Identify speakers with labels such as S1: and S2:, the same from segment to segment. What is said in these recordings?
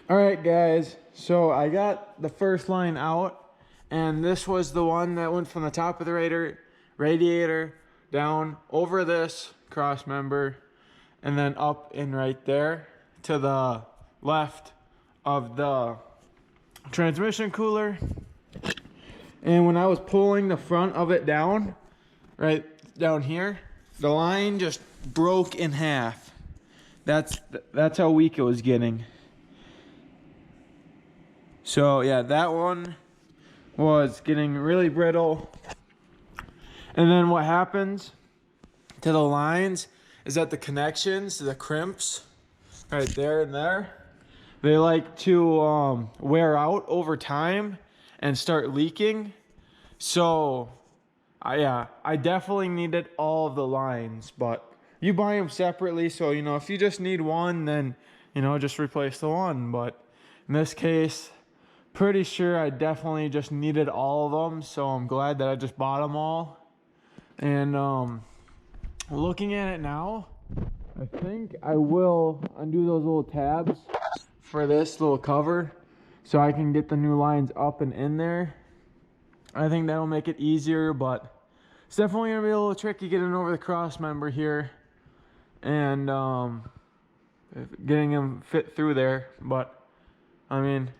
S1: All right, guys, so I got the first line out, and this was the one that went from the top of the radiator down over this cross member and then up in right there to the left of the transmission cooler. And when I was pulling the front of it down, right down here, the line just broke in half. That's how weak it was getting. So yeah, that one was getting really brittle. And then what happens to the lines is that the connections, the crimps, right there and there, they like to wear out over time and start leaking. So I definitely needed all of the lines, but you buy them separately. So, you know, if you just need one, then, you know, just replace the one. But in this case, pretty sure I definitely just needed all of them. So I'm glad that I just bought them all. And looking at it now, I think I will undo those little tabs for this little cover so I can get the new lines up and in there. I think that'll make it easier, but it's definitely gonna be a little tricky getting over the cross member here and getting them fit through there. But I mean,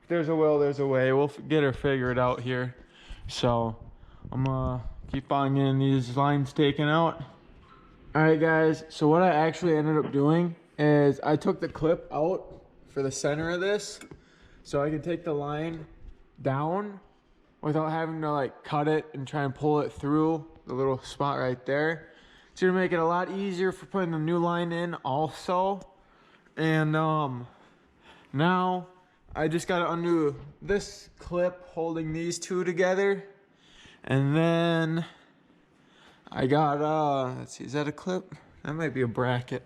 S1: if there's a will, there's a way. We'll get her figured out here. So I'm gonna keep on getting these lines taken out. All right, guys, so what I actually ended up doing is I took the clip out for the center of this so I can take the line down without having to like cut it and try and pull it through the little spot right there. It's gonna make it a lot easier for putting the new line in also. And now I just gotta undo this clip holding these two together. And then I got, let's see, is that a clip? That might be a bracket.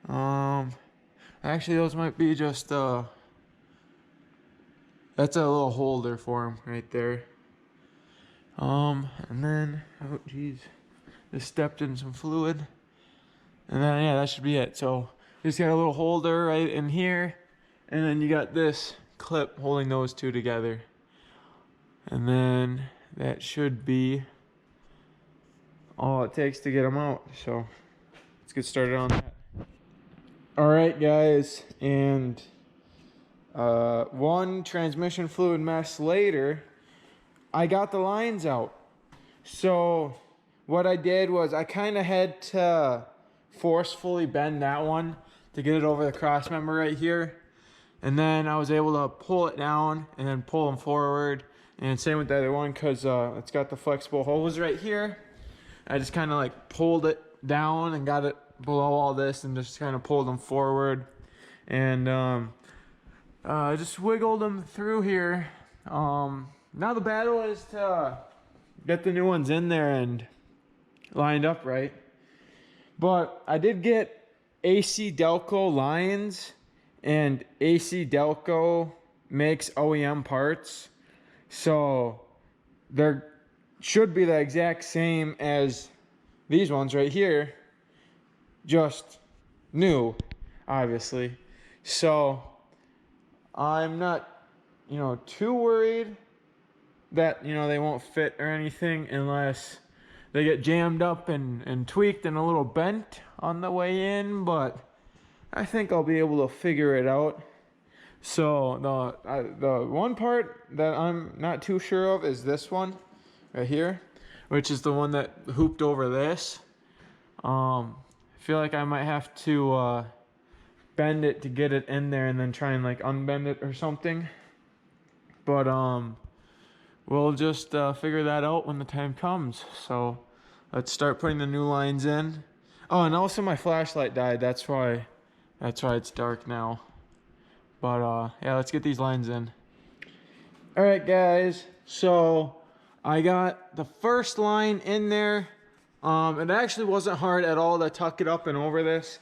S1: Actually those might be just, that's a little holder for them right there. And then, oh geez, just stepped in some fluid. And then, yeah, that should be it. So you just got a little holder right in here. And then you got this clip holding those two together. And then that should be all it takes to get them out. So let's get started on that. All right, guys, and one transmission fluid mess later, I got the lines out. So what I did was I kind of had to forcefully bend that one to get it over the cross member right here. And then I was able to pull it down and then pull them forward. And same with the other one, because it's got the flexible hose right here. I just kind of like pulled it down and got it below all this and just kind of pulled them forward. And I just wiggled them through here. Now the battle is to get the new ones in there and lined up right. But I did get AC Delco lines, and AC Delco makes OEM parts. So they're should be the exact same as these ones right here, just new, obviously. So I'm not, you know, too worried that, you know, they won't fit or anything unless they get jammed up and tweaked and a little bent on the way in, but I think I'll be able to figure it out. So the one part that I'm not too sure of is this one right here, which is the one that hooped over this. I feel like I might have to bend it to get it in there and then try and like unbend it or something. But we'll just figure that out when the time comes. So let's start putting the new lines in. Oh, and also my flashlight died. That's why it's dark now. But yeah, let's get these lines in. All right, guys. So I got the first line in there. It actually wasn't hard at all to tuck it up and over this.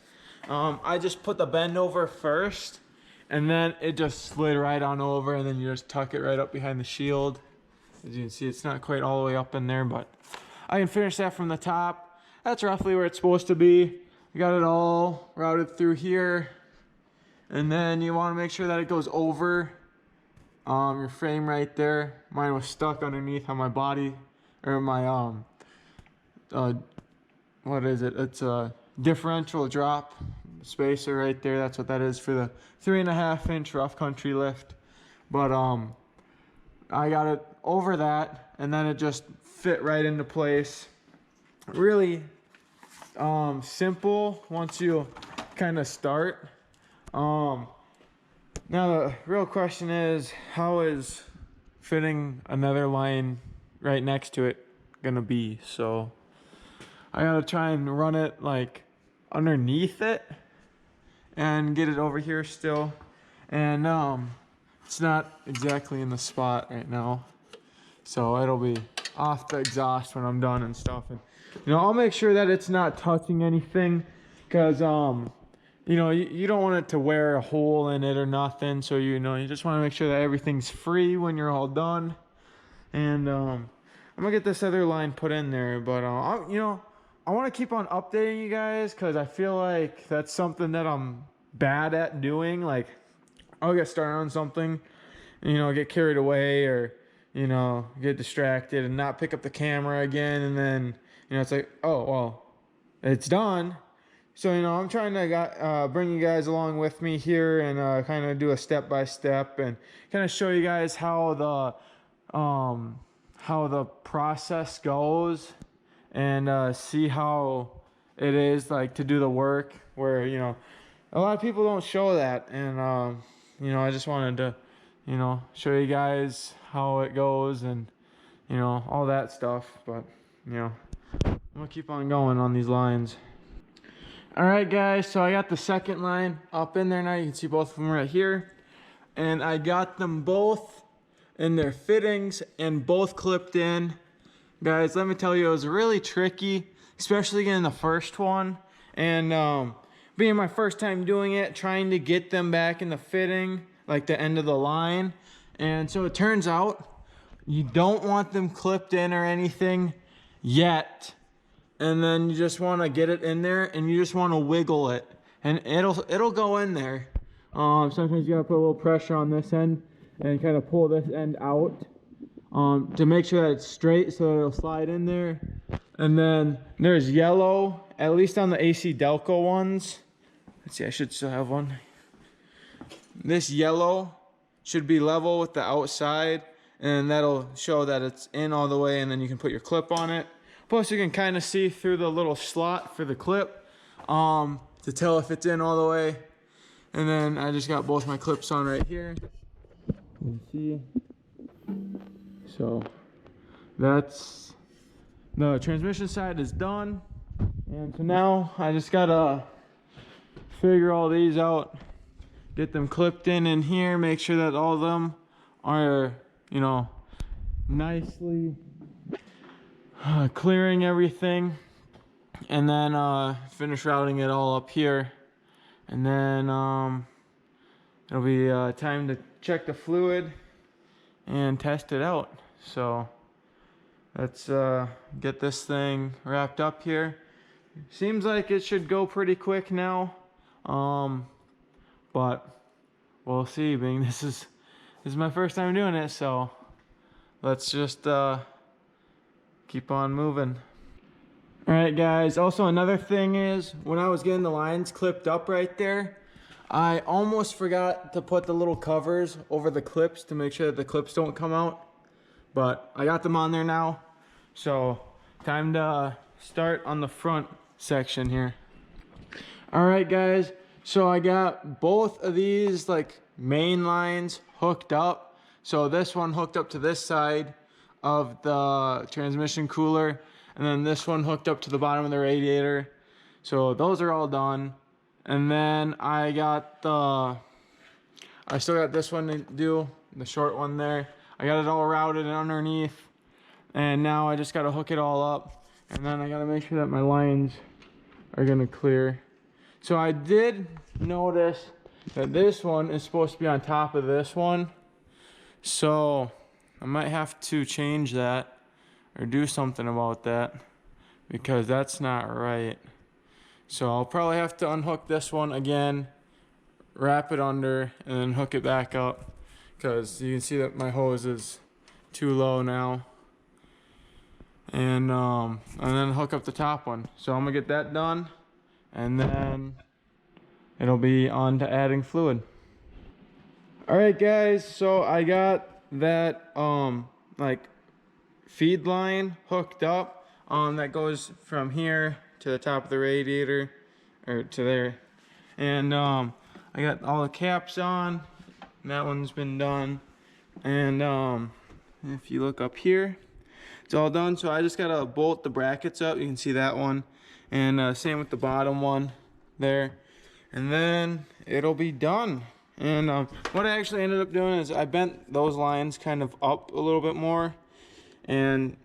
S1: I just put the bend over first, and then it just slid right on over, and then you just tuck it right up behind the shield. As you can see, it's not quite all the way up in there, but I can finish that from the top. That's roughly where it's supposed to be. We got it all routed through here. And then you want to make sure that it goes over your frame right there. Mine was stuck underneath on my body, or my what is it? It's a differential drop spacer right there. That's what that is for the 3.5-inch rough country lift. But I got it over that, and then it just fit right into place. Really simple once you kind of start. Now the real question is, how is fitting another line right next to it gonna be? So I gotta try and run it like underneath it and get it over here still. And it's not exactly in the spot right now, so it'll be off the exhaust when I'm done and stuff. And I'll make sure that it's not touching anything, because you don't want it to wear a hole in it or nothing. So you just want to make sure that everything's free when you're all done. And I'm gonna get this other line put in there, but I want to keep on updating you guys, because I feel like that's something that I'm bad at doing. Like, I'll get started on something, get carried away, or get distracted and not pick up the camera again, and then it's like, oh well, it's done. So I'm trying to bring you guys along with me here, and kind of do a step by step, and kind of show you guys how the process goes, and see how it is like to do the work, where a lot of people don't show that. And I just wanted to show you guys how it goes, and all that stuff. But I'm gonna keep on going on these lines. All right guys, so I got the second line up in there now. You can see both of them right here, and I got them both in their fittings and both clipped in. Guys, let me tell you, it was really tricky, especially getting the first one, and being my first time doing it, trying to get them back in the fitting, like the end of the line. And so it turns out you don't want them clipped in or anything yet, and then you just want to get it in there, and you just want to wiggle it, and it'll go in there. Sometimes you gotta put a little pressure on this end and kind of pull this end out, to make sure that it's straight, so it'll slide in there. And then there's yellow, at least on the AC Delco ones. Let's see, I should still have one. This yellow should be level with the outside, and that'll show that it's in all the way, and then you can put your clip on it. Plus you can kind of see through the little slot for the clip, to tell if it's in all the way. And then I just got both my clips on right here. You can see. So that's the transmission side is done, and so now I just gotta figure all these out, get them clipped in here, make sure that all of them are nicely clearing everything, and then finish routing it all up here. And then it'll be time to check the fluid and test it out. So let's get this thing wrapped up here. Seems like it should go pretty quick now, but we'll see, being this is my first time doing it. So let's just keep on moving. All right guys, also another thing is, when I was getting the lines clipped up right there, I almost forgot to put the little covers over the clips to make sure that the clips don't come out, but I got them on there now. So time to start on the front section here. All right guys, so I got both of these like main lines hooked up. So this one hooked up to this side of the transmission cooler, and then this one hooked up to the bottom of the radiator. So those are all done. And then I still got this one to do, the short one there. I got it all routed underneath, and now I just got to hook it all up, and then I got to make sure that my lines are gonna clear. So I did notice that this one is supposed to be on top of this one, so I might have to change that or do something about that, because that's not right. So I'll probably have to unhook this one again, wrap it under, and then hook it back up, because you can see that my hose is too low now. And then hook up the top one. So I'm gonna get that done, and then it'll be on to adding fluid. All right, guys, so I got that like feed line hooked up that goes from here to the top of the radiator, or to there. And I got all the caps on, and that one's been done. And if you look up here, it's all done. So I just gotta bolt the brackets up. You can see that one, and same with the bottom one there, and then it'll be done. And what I actually ended up doing is I bent those lines kind of up a little bit more, and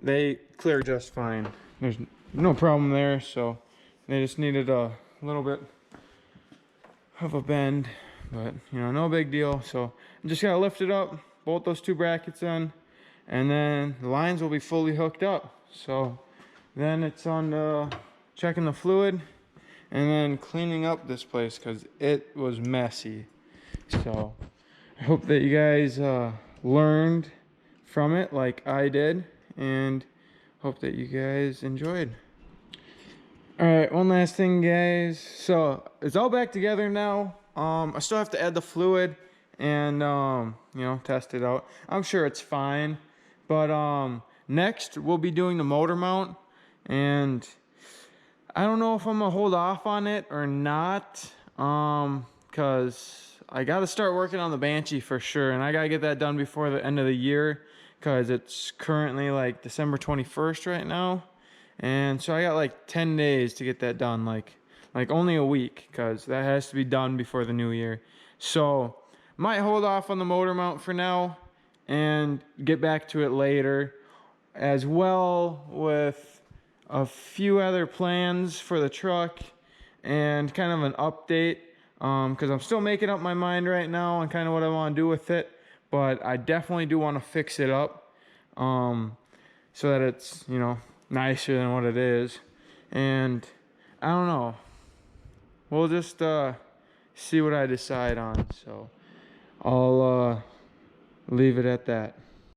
S1: they clear just fine. There's no problem there. So they just needed a little bit of a bend, but you know, no big deal. So I'm just gotta lift it up, bolt those two brackets in, and then the lines will be fully hooked up. So then it's on to checking the fluid and then cleaning up this place, because it was messy. So I hope that you guys learned from it like I did, and hope that you guys enjoyed. All right, one last thing, guys. So it's all back together now. I still have to add the fluid and you know, test it out. I'm sure it's fine, but next we'll be doing the motor mount, and I don't know if I'm gonna hold off on it or not, because I gotta start working on the Banshee for sure, and I gotta get that done before the end of the year, because it's currently like December 21st right now. And so I got like 10 days to get that done, like only a week, because that has to be done before the new year. So might hold off on the motor mount for now and get back to it later, as well with a few other plans for the truck and kind of an update, because I'm still making up my mind right now on kind of what I want to do with it, but I definitely do want to fix it up so that it's, you know, nicer than what it is. And I don't know, we'll just see what I decide on. So I'll leave it at that.